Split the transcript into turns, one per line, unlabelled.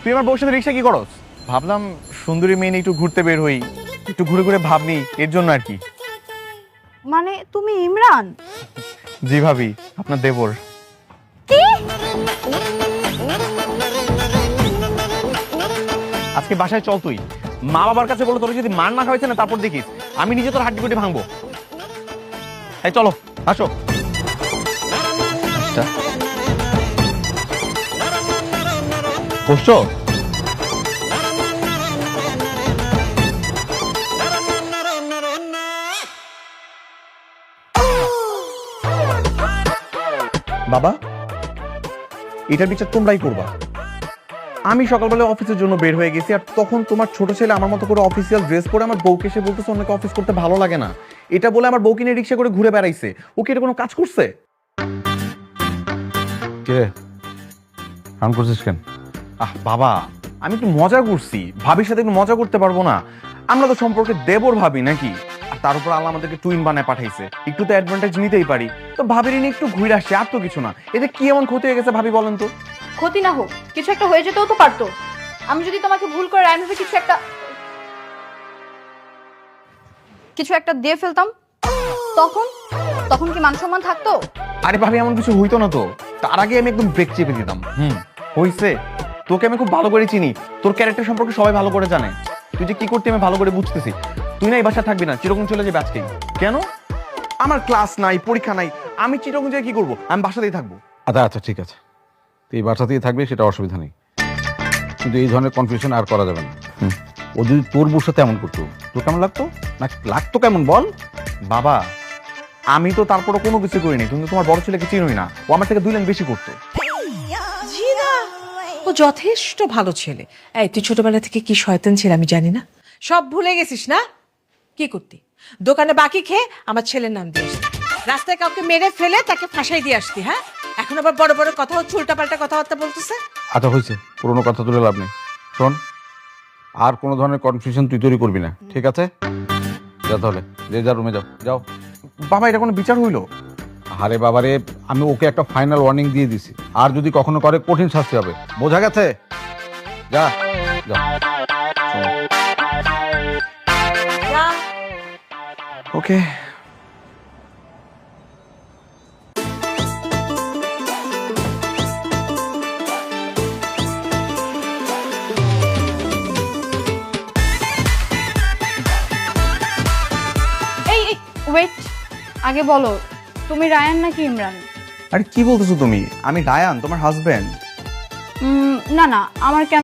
তুই আমার বউর সাথে রিক্সা কি করস? ভাবলাম সুন্দরী মেয়ে নিয়ে একটু ঘুরতে বের হই, একটু ঘুরে ঘুরে ভাবনি, এর জন্য আর কি।
মানে তুমি ইমরান?
জি ভাবি, আপনার দেবর।
কি?
আজকে বাসায় চল তুই, মা বাবার কাছে বলে তোর যদি মার না খাওয়াইছে না তারপর দেখিস আমি নিজে তোর হাড্ডি গুটি ভাঙবো। এই চলো, আসো। আচ্ছা বসছো? বাবা, এটার বিচার তোমরাই করবা। আমি সকালবেলা অফিসের জন্য বের হয়ে গেছি, আর তখন তোমার ছোট ছেলে আমার মতো করে অফিসিয়াল ড্রেস পরে আমার বউকে এসে বলতেছে অনেকে অফিস করতে ভালো লাগে না, এটা বলে আমার বউকে নিয়ে রিক্সা করে ঘুরে বেড়াইছে। ও কি এটা কোনো কাজ করছে?
কে ফোন করছিস কেন?
বাবা, আমি একটু মজা করছি, ভাবির সাথে একটু মজা করতে পারবো না? আমরা তো সম্পর্কে দেবর ভাবি নাকি? আর তার উপর আল্লাহ আমাদেরকে টুইন বানায় পাঠাইছে, একটু তো অ্যাডভান্টেজ নিতেই পারি। তো ভাবির নিয়ে একটু ঘুরে আসছে, আর তো কিছু না। এতে কি এমন ক্ষতি হয়ে গেছে ভাবি বলেন তো?
ক্ষতি না হোক, কিছু একটা হয়ে যেতেও তো পারতো। আমি যদি তোমাকে ভুল করে রায়নুকে কিছু একটা দিয়ে ফেলতাম, তখন তখন কি মান সম্মান থাকতো?
আরে ভাবি, এমন কিছু হইতো না তো। তার আগে আমি একদম ব্রেক চেপে দিতাম। হইছে, তোকে আমি খুব ভালো করে চিনি, তোর ক্যারেক্টার সম্পর্কে সবাই ভালো করে জানে। তুই যে কি করতে আমি ভালো করে বুঝতেছি। তুই না এই বাসা থাকবি না, চিরকম চলে যাবে আজকেই। কেন? আমার ক্লাস নাই, পরীক্ষা নাই, আমি চিরকম জায়গায় কি করবো? আমি বাসাতেই থাকবো।
আচ্ছা আচ্ছা ঠিক আছে, তুই এই বাসাতেই থাকবি, সেটা অসুবিধা নেই। কিন্তু এই ধরনের কনফিউশন আর করা যাবে না। ও যদি তোর বউর সাথে এমন করতো, তোর কেমন লাগতো? না লাগতো কেমন বল?
বাবা, আমি তো তারপরে কোনো কিছু করিনি। তুমি তো তোমার বড় ছেলেকে চিনোই না, ও আমার থেকে 2 লাইন বেশি করতো।
জি না, ও যথেষ্ট ভালো ছেলে। এই তুই ছোটবেলা থেকে কি শয়তান ছিল আমি জানি না, সব ভুলে গেছিস না? কি করতি? দোকানে বাকি খেয়ে আমার ছেলের নাম দিয়ে আসতি, রাস্তায় কাউকে মেরে ফেলে তাকে ফাঁসাই দিয়ে আসতি। হ্যাঁ, এখন আবার বড় বড় কথা হচ্ছে, উল্টাপাল্টা কথাবার্তা বলতেছে।
আচ্ছা হয়েছে, পুরোনো কথা তুলে লাভ নেই। শোন, আর কোনো ধরনের কনফিউশন তুই তৈরি করবি না, ঠিক আছে? যা তাহলে, যে যা রুমে যাও যাও।
বাবা, এটা কোনো বিচার হইলো?
আরে বাবারে, আমি ওকে একটা ফাইনাল ওয়ার্নিং দিয়ে দিছি, আর যদি কখনো করে কঠিন শাস্তি হবে, বোঝা গেছে? যা যা।
যা।
ওকে।
এই ওয়েট, আগে বলো তুমি রায়ান নাকি ইমরান?
আরে কি বলতেছো তুমি? আমি রায়ান, তোমার হাজবেন্ড।
না না, আমার কেন